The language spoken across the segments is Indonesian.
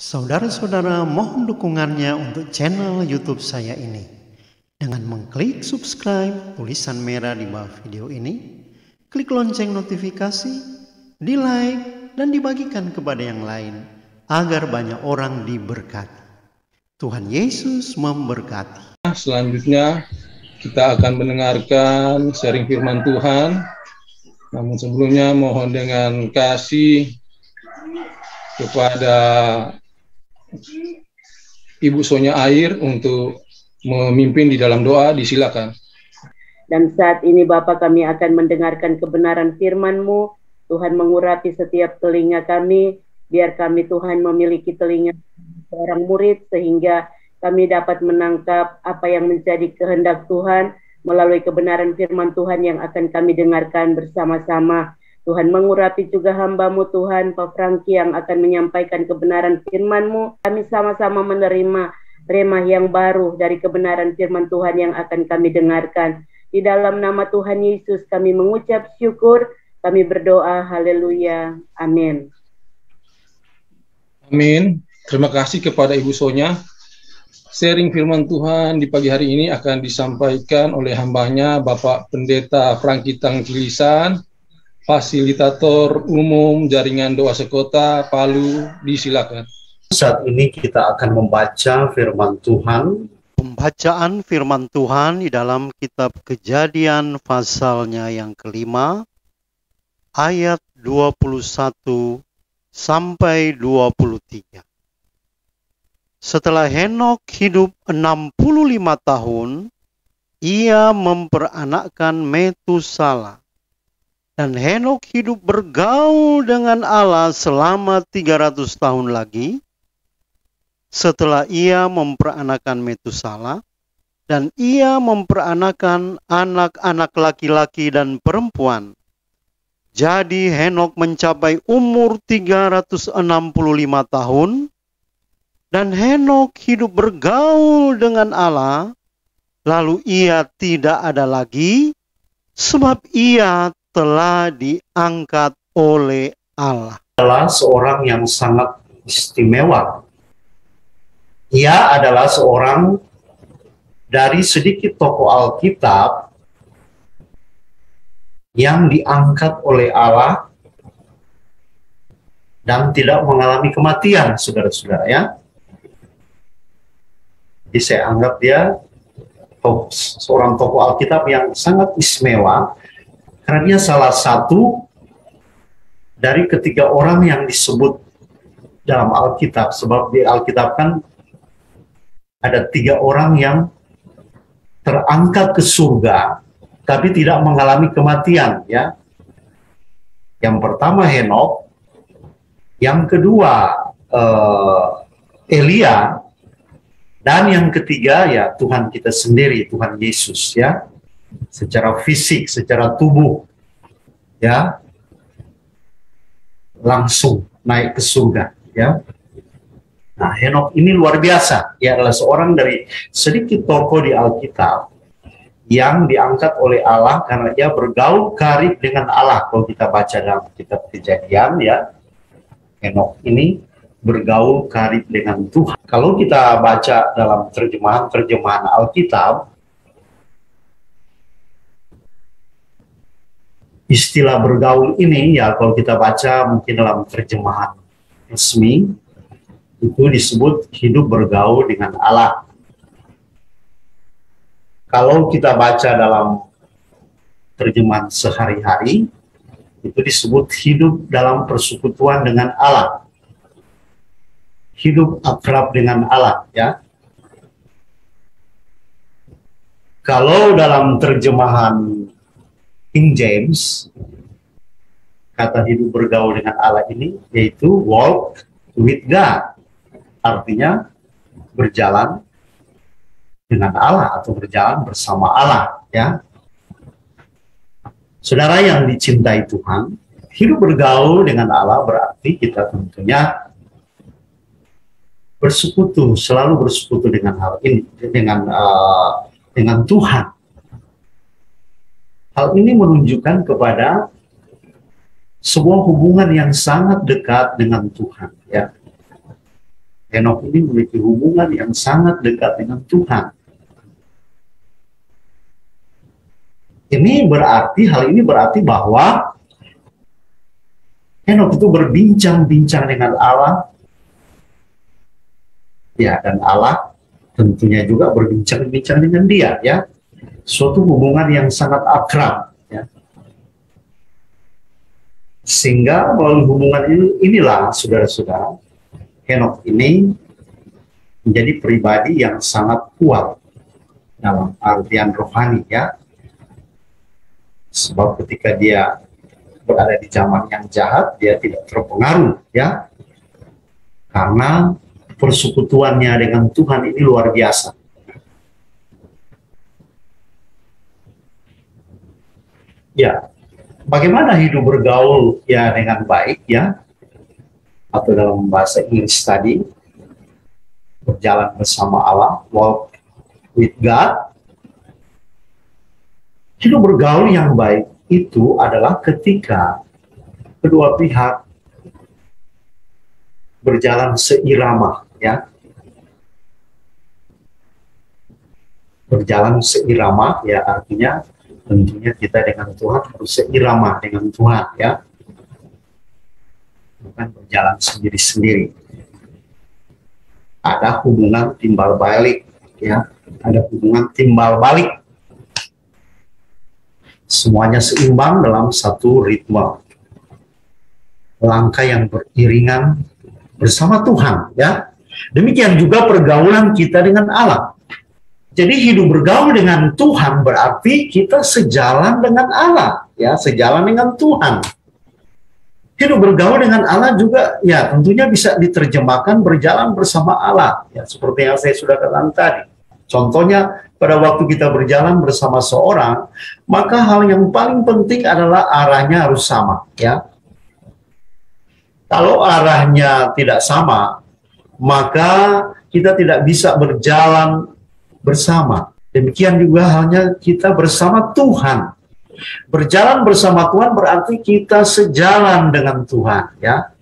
Saudara-saudara, mohon dukungannya untuk channel YouTube saya ini dengan mengklik subscribe tulisan merah di bawah video ini, klik lonceng notifikasi, di like dan dibagikan kepada yang lain agar banyak orang diberkati. Tuhan Yesus memberkati. Selanjutnya kita akan mendengarkan sharing firman Tuhan. Namun sebelumnya mohon dengan kasih kepada Ibu Sonya Air untuk memimpin di dalam doa, disilakan. Dan saat ini Bapa, kami akan mendengarkan kebenaran firman-Mu. Tuhan mengurapi setiap telinga kami, biar kami Tuhan memiliki telinga seorang murid, sehingga kami dapat menangkap apa yang menjadi kehendak Tuhan melalui kebenaran firman Tuhan yang akan kami dengarkan bersama-sama. Tuhan mengurapi juga hamba-Mu Tuhan, Pak Franky, yang akan menyampaikan kebenaran firman-Mu. Kami sama-sama menerima remah yang baru dari kebenaran firman Tuhan yang akan kami dengarkan. Di dalam nama Tuhan Yesus kami mengucap syukur, kami berdoa, haleluya, amin. Amin. Terima kasih kepada Ibu Sonya. Sharing firman Tuhan di pagi hari ini akan disampaikan oleh hambanya Bapak Pendeta Franky Tangkilisan, Fasilitator Umum Jaringan Doa Sekota Palu, disilakan. Saat ini kita akan membaca firman Tuhan. Pembacaan firman Tuhan di dalam kitab Kejadian pasalnya yang kelima, ayat 21 sampai 23. Setelah Henokh hidup 65 tahun, ia memperanakkan Metusala. Dan Henokh hidup bergaul dengan Allah selama 300 tahun lagi. Setelah ia memperanakkan Metusala, dan ia memperanakkan anak-anak laki-laki dan perempuan. Jadi Henokh mencapai umur 365 tahun, dan Henokh hidup bergaul dengan Allah, lalu ia tidak ada lagi, sebab ia telah diangkat oleh Allah. Adalah seorang yang sangat istimewa. Ia adalah seorang dari sedikit tokoh Alkitab yang diangkat oleh Allah dan tidak mengalami kematian, saudara-saudara ya. Jadi saya anggap dia seorang tokoh Alkitab yang sangat istimewa, karena dia salah satu dari ketiga orang yang disebut dalam Alkitab. Sebab di Alkitab kan ada 3 orang yang terangkat ke surga, tapi tidak mengalami kematian, ya. Yang pertama Henokh, yang kedua Elia, dan yang ketiga ya Tuhan kita sendiri, Tuhan Yesus, ya. Secara fisik, secara tubuh, ya, langsung naik ke surga, ya. Nah, Henokh ini luar biasa. Ia adalah seorang dari sedikit tokoh di Alkitab yang diangkat oleh Allah karena ia bergaul karib dengan Allah. Kalau kita baca dalam kitab Kejadian, ya, Henokh ini bergaul karib dengan Tuhan. Kalau kita baca dalam terjemahan Alkitab, istilah bergaul ini, ya, kalau kita baca mungkin dalam terjemahan resmi, itu disebut hidup bergaul dengan Allah. Kalau kita baca dalam terjemahan sehari-hari, itu disebut hidup dalam persekutuan dengan Allah. Hidup akrab dengan Allah, ya. Kalau dalam terjemahan King James, kata hidup bergaul dengan Allah ini yaitu walk with God. Artinya berjalan dengan Allah atau berjalan bersama Allah, ya. Saudara yang dicintai Tuhan, hidup bergaul dengan Allah berarti kita tentunya bersekutu, selalu bersekutu dengan hal ini, dengan Tuhan. Hal ini menunjukkan kepada sebuah hubungan yang sangat dekat dengan Tuhan, ya. Henokh ini memiliki hubungan yang sangat dekat dengan Tuhan. Hal ini berarti bahwa Henokh itu berbincang-bincang dengan Allah. Ya, dan Allah tentunya juga berbincang-bincang dengan dia, ya. Suatu hubungan yang sangat akrab, ya. Sehingga melalui hubungan inilah, saudara-saudara, Henokh ini menjadi pribadi yang sangat kuat dalam artian rohani, ya. Sebab ketika dia berada di zaman yang jahat, dia tidak terpengaruh, ya. Karena persekutuannya dengan Tuhan ini luar biasa. Ya, bagaimana hidup bergaul ya dengan baik, ya, atau dalam bahasa Inggris tadi, berjalan bersama Allah, walk with God. Hidup bergaul yang baik itu adalah ketika kedua pihak berjalan seirama, ya. Berjalan seirama, ya, artinya tentunya kita dengan Tuhan harus seirama dengan Tuhan, ya. Bukan berjalan sendiri-sendiri. Ada hubungan timbal balik, ya. Ada hubungan timbal balik. Semuanya seimbang dalam satu ritme. Langkah yang beriringan bersama Tuhan, ya. Demikian juga pergaulan kita dengan Allah. Jadi hidup bergaul dengan Tuhan berarti kita sejalan dengan Allah, ya, sejalan dengan Tuhan. Hidup bergaul dengan Allah juga, ya, tentunya bisa diterjemahkan berjalan bersama Allah, ya, seperti yang saya sudah katakan tadi. Contohnya, pada waktu kita berjalan bersama seorang, maka hal yang paling penting adalah arahnya harus sama, ya. Kalau arahnya tidak sama, maka kita tidak bisa berjalan bersama. Demikian juga halnya kita bersama Tuhan. Berjalan bersama Tuhan berarti kita sejalan dengan Tuhan, ya.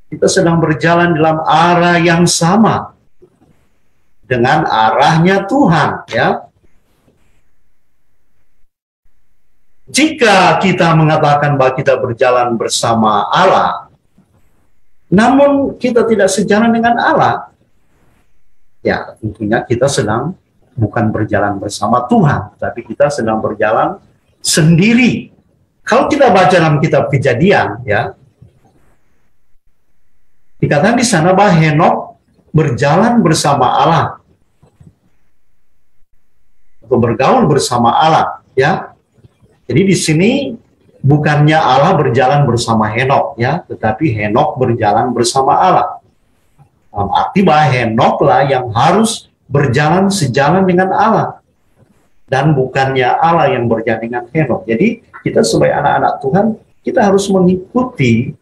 Kita sedang berjalan dalam arah yang sama dengan arahnya Tuhan, ya. Jika kita mengatakan bahwa kita berjalan bersama Allah, namun kita tidak sejalan dengan Allah, ya, tentunya kita sedang bukan berjalan bersama Tuhan, tapi kita sedang berjalan sendiri. Kalau kita baca dalam kitab Kejadian, ya, dikatakan di sana bahwa Henokh berjalan bersama Allah, atau bergaul bersama Allah, ya. Jadi di sini bukannya Allah berjalan bersama Henokh, ya, tetapi Henokh berjalan bersama Allah. Dalam arti bahwa Henokh lah yang harus berjalan sejalan dengan Allah, dan bukannya Allah yang berjalan dengan Henokh. Jadi kita sebagai anak-anak Tuhan, kita harus mengikuti,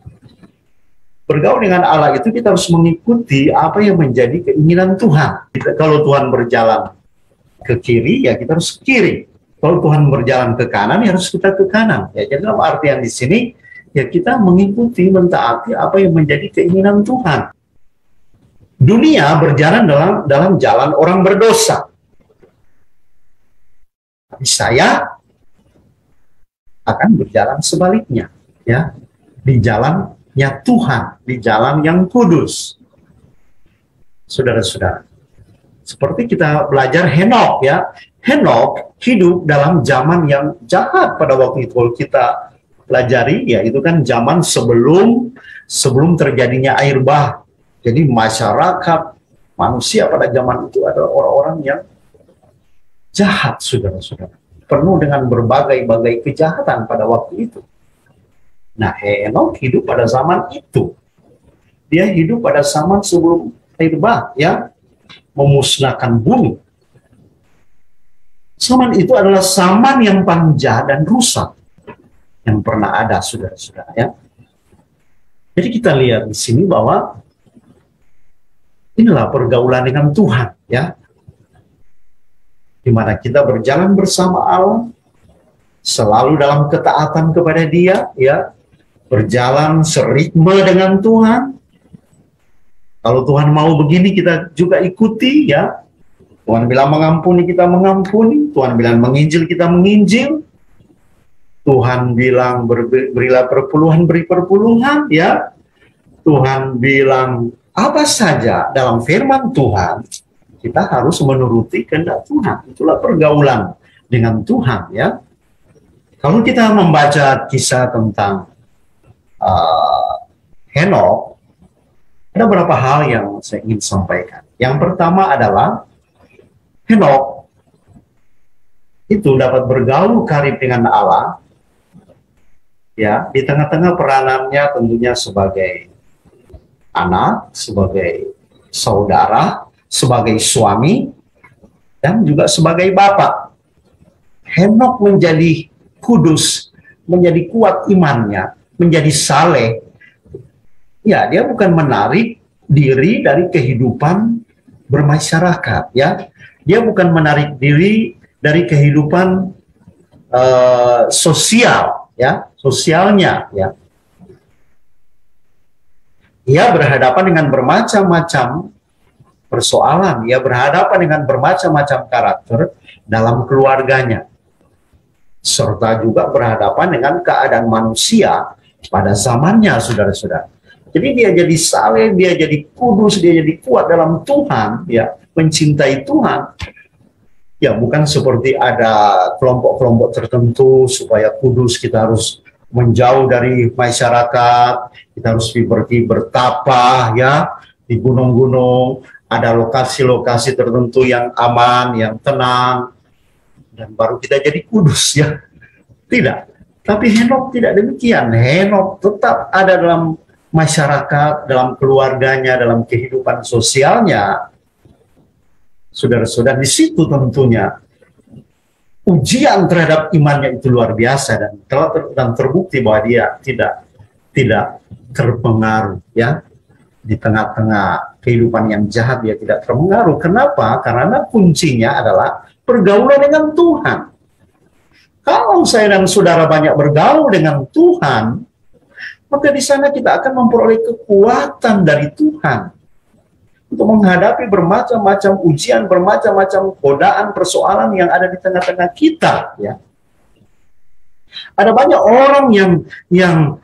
bergaul dengan Allah itu kita harus mengikuti apa yang menjadi keinginan Tuhan. Kalau Tuhan berjalan ke kiri, ya kita harus ke kiri. Kalau Tuhan berjalan ke kanan, ya harus kita ke kanan. Ya, jadi dalam artian di sini, ya kita mengikuti, mentaati apa yang menjadi keinginan Tuhan. Dunia berjalan dalam jalan orang berdosa. Tapi saya akan berjalan sebaliknya, ya, di jalannya Tuhan, di jalan yang kudus. Saudara-saudara, seperti kita belajar Henokh, ya, Henokh hidup dalam zaman yang jahat pada waktu itu. Kalau kita pelajari, ya, itu kan zaman sebelum terjadinya air bah. Jadi masyarakat manusia pada zaman itu adalah orang-orang yang jahat, saudara-saudara, penuh dengan berbagai-bagai kejahatan pada waktu itu. Nah, Henokh hidup pada zaman itu. Dia hidup pada zaman sebelum air bah, ya, memusnahkan bumi. Zaman itu adalah zaman yang paling jahat dan rusak yang pernah ada, saudara-saudara, ya. Jadi kita lihat di sini bahwa inilah pergaulan dengan Tuhan, ya, di mana kita berjalan bersama Allah, selalu dalam ketaatan kepada Dia, ya, berjalan seritme dengan Tuhan, Kalau Tuhan mau begini, kita juga ikuti ya. Tuhan bilang mengampuni, kita mengampuni. Tuhan bilang menginjil, kita menginjil. Tuhan bilang berilah perpuluhan, beri perpuluhan ya. Tuhan bilang apa saja dalam firman Tuhan, kita harus menuruti kehendak Tuhan. Itulah pergaulan dengan Tuhan ya. Kalau kita membaca kisah tentang Henokh, ada beberapa hal yang saya ingin sampaikan. Yang pertama adalah Henokh itu dapat bergaul karib dengan Allah, ya, di tengah-tengah peranannya tentunya sebagai anak, sebagai saudara, sebagai suami, dan juga sebagai bapak. Henokh menjadi kudus, menjadi kuat imannya, menjadi saleh. Ya, dia bukan menarik diri dari kehidupan bermasyarakat, ya. Dia bukan menarik diri dari kehidupan sosial, ya, sosialnya, ya. Ia berhadapan dengan bermacam-macam persoalan, ia berhadapan dengan bermacam-macam karakter dalam keluarganya, serta juga berhadapan dengan keadaan manusia pada zamannya, saudara-saudara. Jadi dia jadi saleh, dia jadi kudus, dia jadi kuat dalam Tuhan, ya, mencintai Tuhan. Ya, bukan seperti ada kelompok-kelompok tertentu supaya kudus kita harus menjauh dari masyarakat, kita harus pergi bertapa ya di gunung-gunung, ada lokasi-lokasi tertentu yang aman, yang tenang, dan baru kita jadi kudus ya. Tidak. Tapi Henokh tidak demikian. Henokh tetap ada dalam masyarakat, dalam keluarganya, dalam kehidupan sosialnya. Saudara-saudara, di situ tentunya ujian terhadap imannya itu luar biasa, dan terbukti bahwa dia tidak terpengaruh ya di tengah-tengah kehidupan yang jahat. Dia tidak terpengaruh. Kenapa? Karena kuncinya adalah pergaulan dengan Tuhan. Kalau saya dan saudara banyak bergaul dengan Tuhan, maka di sana kita akan memperoleh kekuatan dari Tuhan untuk menghadapi bermacam-macam ujian, bermacam-macam godaan, persoalan yang ada di tengah-tengah kita. Ya, ada banyak orang yang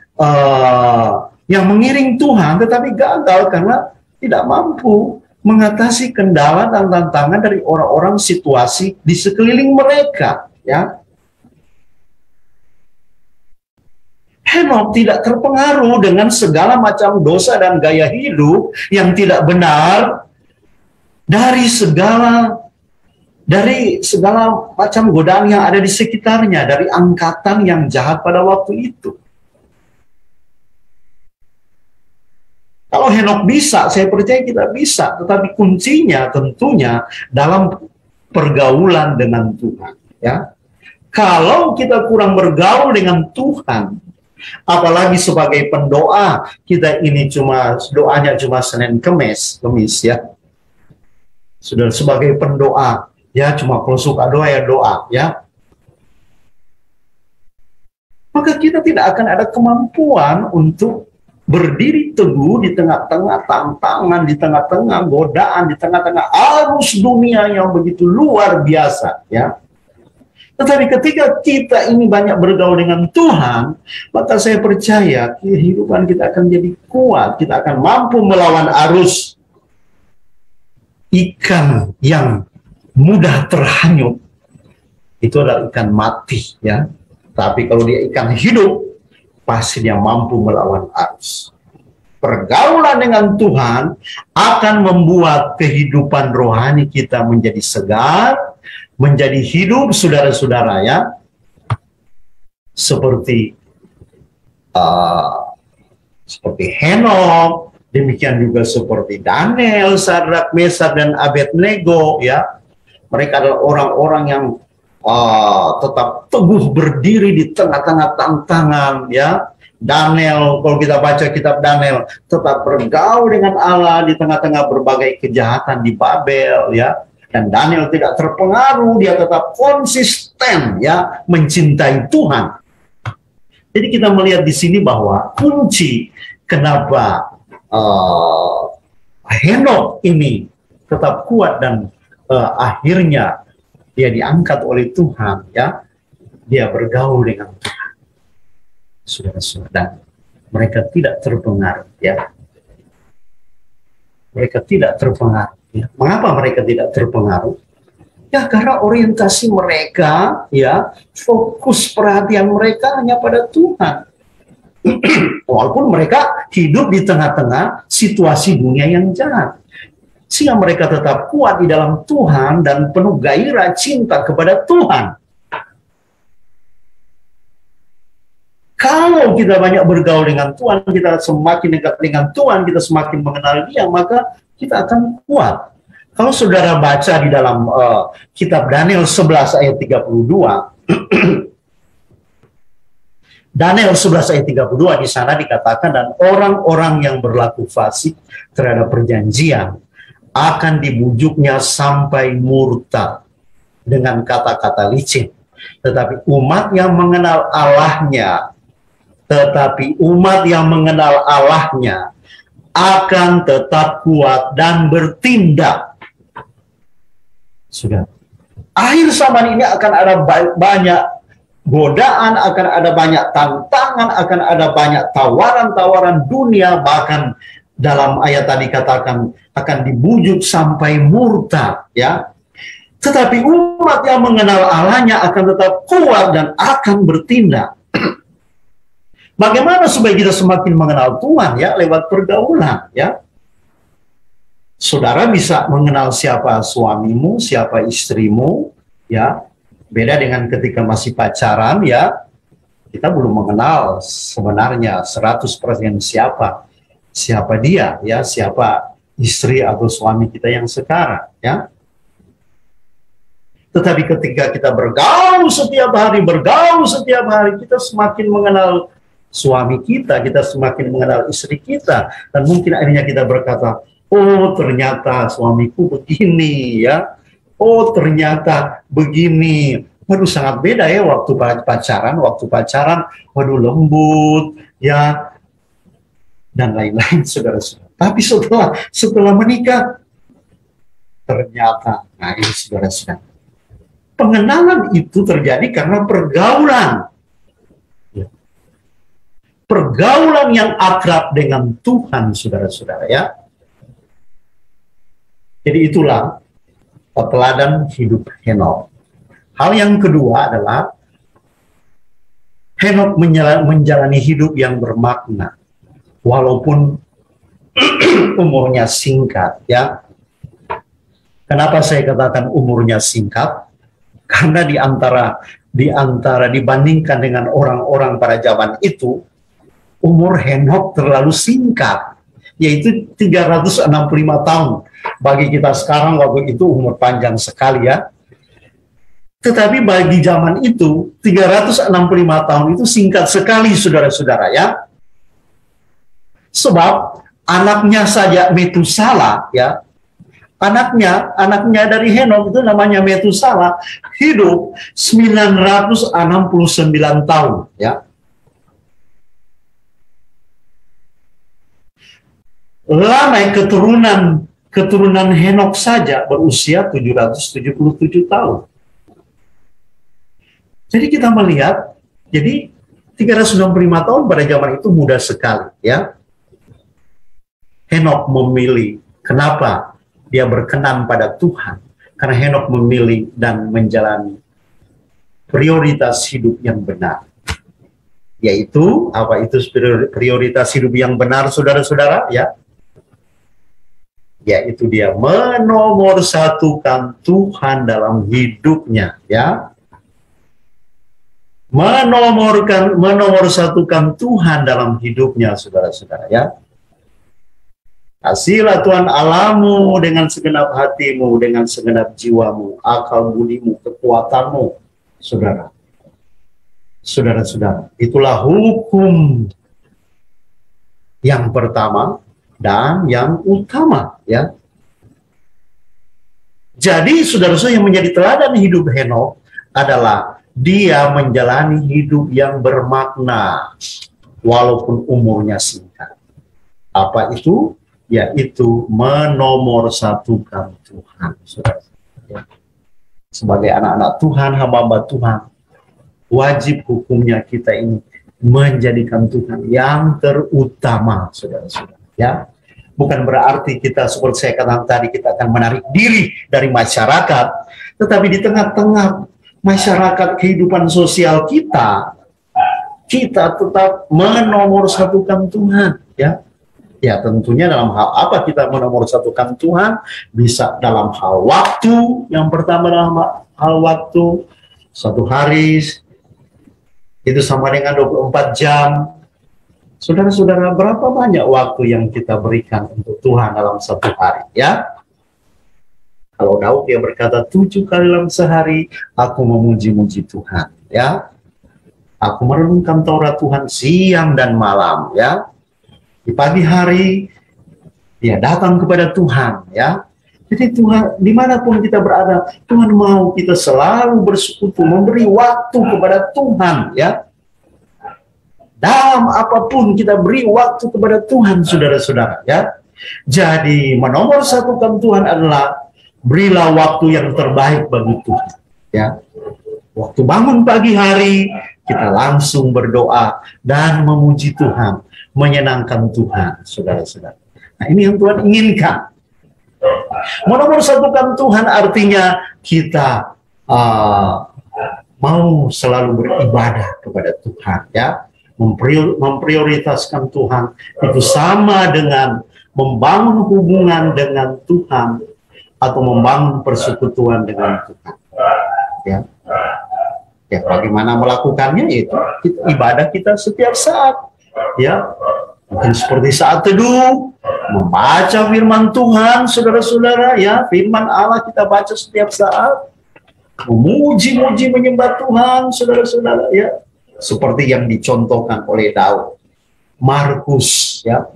mengiring Tuhan, tetapi gagal karena tidak mampu mengatasi kendala dan tantangan dari orang-orang, situasi di sekeliling mereka. Ya, Henokh tidak terpengaruh dengan segala macam dosa dan gaya hidup yang tidak benar dari segala macam godaan yang ada di sekitarnya, dari angkatan yang jahat pada waktu itu. Kalau Henokh bisa, saya percaya kita bisa, tetapi kuncinya tentunya dalam pergaulan dengan Tuhan. Ya, kalau kita kurang bergaul dengan Tuhan, apalagi sebagai pendoa, kita ini doanya cuma Senin Kemis ya. Sudah sebagai pendoa, ya cuma kalau suka doa ya doa, ya. Maka kita tidak akan ada kemampuan untuk berdiri teguh di tengah-tengah tantangan, di tengah-tengah godaan, di tengah-tengah arus dunia yang begitu luar biasa, ya. Tetapi ketika kita ini banyak bergaul dengan Tuhan, maka saya percaya kehidupan kita akan jadi kuat, kita akan mampu melawan arus. Ikan yang mudah terhanyut itu adalah ikan mati, ya. Tapi kalau dia ikan hidup, pasti dia mampu melawan arus. Pergaulan dengan Tuhan akan membuat kehidupan rohani kita menjadi segar, menjadi hidup, saudara-saudara, ya, seperti Henokh, demikian juga seperti Daniel, Sadrak, Mesak, dan Abednego, ya. Mereka adalah orang-orang yang tetap teguh berdiri di tengah-tengah tantangan, ya. Daniel, kalau kita baca kitab Daniel, tetap bergaul dengan Allah di tengah-tengah berbagai kejahatan di Babel, ya. Dan Daniel tidak terpengaruh, dia tetap konsisten, ya, mencintai Tuhan. Jadi kita melihat di sini bahwa kunci kenapa Henok ini tetap kuat dan akhirnya dia diangkat oleh Tuhan, ya. Dia bergaul dengan Tuhan, saudara-saudara, dan mereka tidak terpengaruh, ya. Mereka tidak terpengaruh. Ya. Mengapa mereka tidak terpengaruh? Ya karena orientasi mereka, ya, fokus perhatian mereka hanya pada Tuhan. Walaupun mereka hidup di tengah-tengah situasi dunia yang jahat, sehingga mereka tetap kuat di dalam Tuhan dan penuh gairah cinta kepada Tuhan. Kalau kita banyak bergaul dengan Tuhan, kita semakin dekat dengan Tuhan, kita semakin mengenal Dia, maka kita akan kuat. Kalau saudara baca di dalam kitab Daniel 11 ayat 32, Daniel 11 ayat 32 di sana dikatakan, dan orang-orang yang berlaku fasik terhadap perjanjian akan dibujuknya sampai murtad dengan kata-kata licin. Tetapi umat yang mengenal Allahnya, akan tetap kuat dan bertindak. Sudah. Akhir zaman ini akan ada banyak godaan, akan ada banyak tantangan, akan ada banyak tawaran-tawaran dunia, bahkan dalam ayat tadi katakan akan dibujuk sampai murtad, ya. Tetapi umat yang mengenal Allahnya akan tetap kuat dan akan bertindak. Bagaimana supaya kita semakin mengenal Tuhan, ya? Lewat pergaulan, ya. Saudara bisa mengenal siapa suamimu, siapa istrimu, ya. Beda dengan ketika masih pacaran, ya. Kita belum mengenal sebenarnya 100% siapa dia, ya, siapa istri atau suami kita yang sekarang, ya. Tetapi ketika kita bergaul setiap hari, kita semakin mengenal suami kita, kita semakin mengenal istri kita, dan mungkin akhirnya kita berkata, oh ternyata suamiku begini, ya. Oh ternyata begini. Waduh sangat beda ya waktu pacaran, waduh lembut, ya, dan lain-lain, saudara-saudara. Tapi setelah menikah, ternyata, nah ini saudara-saudara, pengenalan itu terjadi karena pergaulan. Ya. Pergaulan yang akrab dengan Tuhan, saudara-saudara, ya. Jadi itulah teladan hidup Henok. Hal yang kedua adalah Henok menjalani hidup yang bermakna, walaupun umurnya singkat, ya. Kenapa saya katakan umurnya singkat? Karena dibandingkan dengan orang-orang pada zaman itu, umur Henok terlalu singkat, yaitu 365 tahun. Bagi kita sekarang waktu itu umur panjang sekali, ya. Tetapi bagi zaman itu 365 tahun itu singkat sekali, saudara-saudara, ya. Sebab anaknya saja Metusala, ya. Anaknya dari Henok itu namanya Metusala, hidup 969 tahun, ya. Lamai keturunan Henok saja berusia 777 tahun. Jadi kita melihat, jadi 365 tahun pada zaman itu mudah sekali, ya. Henok memilih, kenapa dia berkenan pada Tuhan? Karena Henok memilih dan menjalani prioritas hidup yang benar. Yaitu, apa itu prioritas hidup yang benar, saudara-saudara, ya? Yaitu dia menomorsatukan Tuhan dalam hidupnya, ya. Menomorsatukan Tuhan dalam hidupnya, saudara-saudara, ya. Kasihilah Tuhan Allahmu dengan segenap hatimu, dengan segenap jiwamu, akal budimu, kekuatanmu, saudara. Saudara-saudara, itulah hukum yang pertama dan yang utama, ya. Jadi saudara-saudara, yang menjadi teladan hidup Henok adalah dia menjalani hidup yang bermakna walaupun umurnya singkat. Apa itu? yaitu menomorsatukan Tuhan. Saudara. Sebagai anak-anak Tuhan, hamba-hamba Tuhan, wajib hukumnya kita ini menjadikan Tuhan yang terutama, saudara-saudara. Ya, bukan berarti kita seperti saya katakan tadi kita akan menarik diri dari masyarakat, tetapi di tengah-tengah masyarakat kehidupan sosial kita tetap menomorsatukan Tuhan. Ya, ya tentunya dalam hal apa kita menomorsatukan Tuhan? Bisa dalam hal waktu. Yang pertama dalam hal waktu, satu hari itu sama dengan 24 jam. Saudara-saudara, berapa banyak waktu yang kita berikan untuk Tuhan dalam satu hari, ya? Kalau Daud dia berkata 7 kali dalam sehari aku memuji-muji Tuhan, ya. Aku merenungkan Taurat Tuhan siang dan malam, ya. Di pagi hari dia datang kepada Tuhan, ya. Jadi Tuhan, dimanapun kita berada, Tuhan mau kita selalu bersekutu, memberi waktu kepada Tuhan, ya. Dalam apapun kita beri waktu kepada Tuhan, saudara-saudara, ya. Jadi menomorsatukan Tuhan adalah berilah waktu yang terbaik bagi Tuhan, ya. Waktu bangun pagi hari kita langsung berdoa dan memuji Tuhan, menyenangkan Tuhan, saudara-saudara. Nah, ini yang Tuhan inginkan. Menomorsatukan Tuhan artinya kita mau selalu beribadah kepada Tuhan, ya. Memprioritaskan Tuhan itu sama dengan membangun hubungan dengan Tuhan atau membangun persekutuan dengan Tuhan, ya. Ya, bagaimana melakukannya? Itu ibadah kita setiap saat, ya. Mungkin seperti saat teduh, membaca firman Tuhan, saudara-saudara, ya. Firman Allah kita baca setiap saat, memuji-muji menyembah Tuhan, saudara-saudara, ya. Seperti yang dicontohkan oleh Daud. Markus, ya.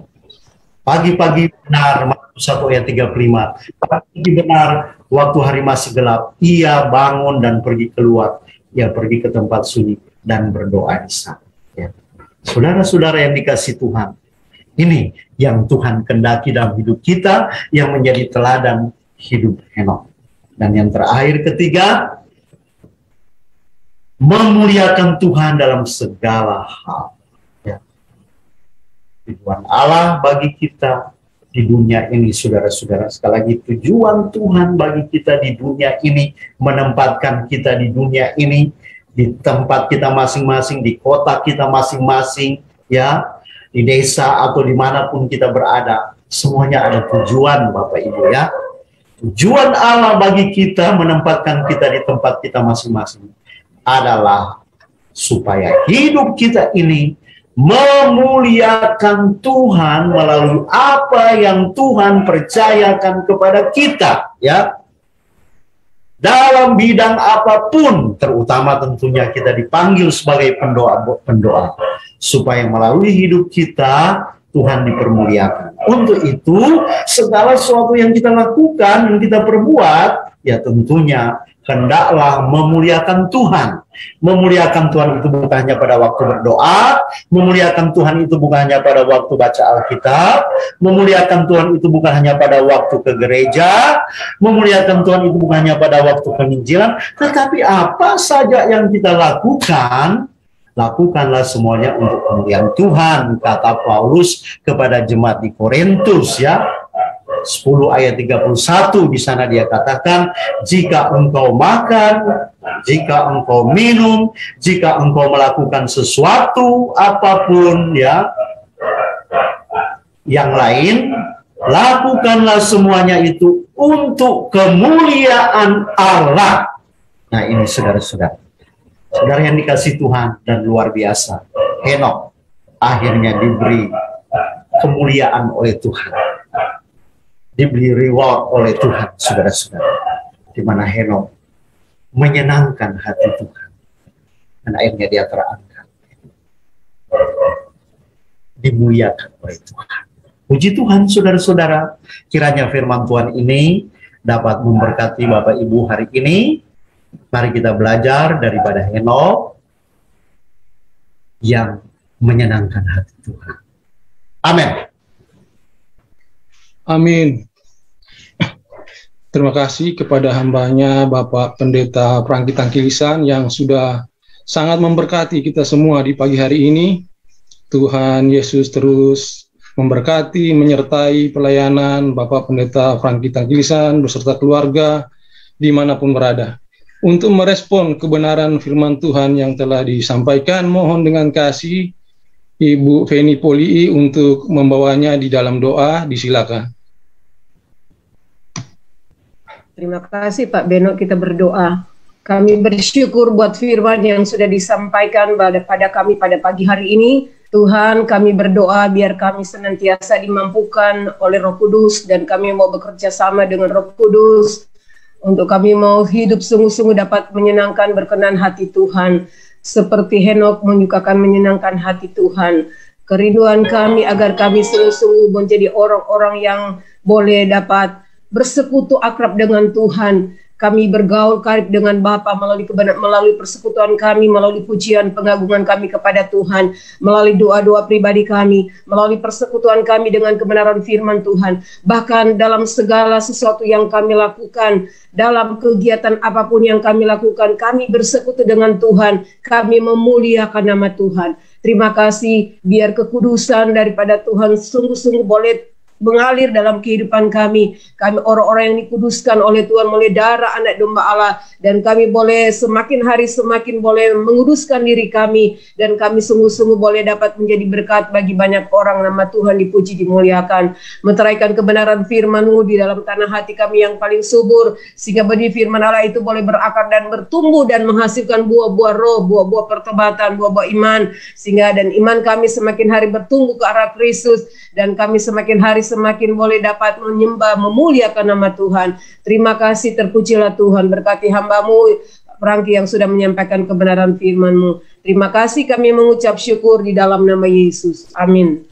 Pagi-pagi benar, Markus 1 ayat 35. Pagi benar, waktu hari masih gelap, ia bangun dan pergi keluar. Ia pergi ke tempat sunyi dan berdoa di sana. Ya. Saudara-saudara yang dikasih Tuhan, ini yang Tuhan kendaki dalam hidup kita, yang menjadi teladan hidup Henokh. Dan yang terakhir ketiga, memuliakan Tuhan dalam segala hal. Ya. Tujuan Allah bagi kita di dunia ini, saudara-saudara, sekali lagi tujuan Tuhan bagi kita di dunia ini, menempatkan kita di dunia ini, di tempat kita masing-masing, di kota kita masing-masing, ya, di desa atau dimanapun kita berada, semuanya ada tujuan, Bapak Ibu, ya. Tujuan Allah bagi kita menempatkan kita di tempat kita masing-masing adalah supaya hidup kita ini memuliakan Tuhan melalui apa yang Tuhan percayakan kepada kita, ya. Dalam bidang apapun, terutama tentunya kita dipanggil sebagai pendoa, supaya melalui hidup kita Tuhan dipermuliakan. Untuk itu, segala sesuatu yang kita lakukan, yang kita perbuat, ya tentunya hendaklah memuliakan Tuhan. Memuliakan Tuhan itu bukan hanya pada waktu berdoa, memuliakan Tuhan itu bukan hanya pada waktu baca Alkitab, memuliakan Tuhan itu bukan hanya pada waktu ke gereja, memuliakan Tuhan itu bukan hanya pada waktu penginjilan, tetapi apa saja yang kita lakukan, lakukanlah semuanya untuk kemuliaan Tuhan, kata Paulus kepada jemaat di Korintus, ya. 10 ayat 31 di sana dia katakan, jika engkau makan, jika engkau minum, jika engkau melakukan sesuatu apapun, ya, yang lain, lakukanlah semuanya itu untuk kemuliaan Allah. Nah, ini saudara-saudara, saudara yang dikasih Tuhan dan luar biasa, Henokh akhirnya diberi kemuliaan oleh Tuhan, diberi reward oleh Tuhan, saudara-saudara, di mana Henokh menyenangkan hati Tuhan dan akhirnya dia terangkat, dimuliakan oleh Tuhan. Puji Tuhan, saudara-saudara, kiranya firman Tuhan ini dapat memberkati Bapak Ibu hari ini. Mari kita belajar daripada Henokh yang menyenangkan hati Tuhan. Amin. Amin. Terima kasih kepada hambanya Bapak Pendeta Prangki Tangkilisan yang sudah sangat memberkati kita semua di pagi hari ini. Tuhan Yesus terus memberkati, menyertai pelayanan Bapak Pendeta Prangki Tangkilisan beserta keluarga dimanapun berada. Untuk merespon kebenaran firman Tuhan yang telah disampaikan, mohon dengan kasih Ibu Feni Polii untuk membawanya di dalam doa, disilakan. Terima kasih Pak Beno, kita berdoa. Kami bersyukur buat firman yang sudah disampaikan pada kami pada pagi hari ini. Tuhan, kami berdoa biar kami senantiasa dimampukan oleh Roh Kudus, dan kami mau bekerja sama dengan Roh Kudus untuk kami mau hidup sungguh-sungguh dapat menyenangkan berkenan hati Tuhan. Seperti Henok menyukakan menyenangkan hati Tuhan. Kerinduan kami agar kami sungguh-sungguh menjadi orang-orang yang boleh dapat bersekutu akrab dengan Tuhan. Kami bergaul karib dengan Bapa melalui persekutuan kami, melalui pujian pengagungan kami kepada Tuhan, melalui doa-doa pribadi kami, melalui persekutuan kami dengan kebenaran firman Tuhan. Bahkan dalam segala sesuatu yang kami lakukan, dalam kegiatan apapun yang kami lakukan, kami bersekutu dengan Tuhan, kami memuliakan nama Tuhan. Terima kasih, biar kekudusan daripada Tuhan sungguh-sungguh boleh mengalir dalam kehidupan kami. Kami orang-orang yang dikuduskan oleh Tuhan melalui darah anak domba Allah, dan kami boleh semakin hari semakin boleh menguduskan diri kami, dan kami sungguh-sungguh boleh dapat menjadi berkat bagi banyak orang. Nama Tuhan dipuji, dimuliakan. Menteraikan kebenaran firman-Mu di dalam tanah hati kami yang paling subur, sehingga benih firman Allah itu boleh berakar dan bertumbuh dan menghasilkan buah-buah roh, buah-buah pertobatan, buah-buah iman, sehingga dan iman kami semakin hari bertumbuh ke arah Kristus, dan kami semakin hari semakin boleh dapat menyembah, memuliakan nama Tuhan. Terima kasih, terpujilah Tuhan. Berkati hamba-Mu Prangki yang sudah menyampaikan kebenaran firman-Mu. Terima kasih, kami mengucap syukur di dalam nama Yesus. Amin.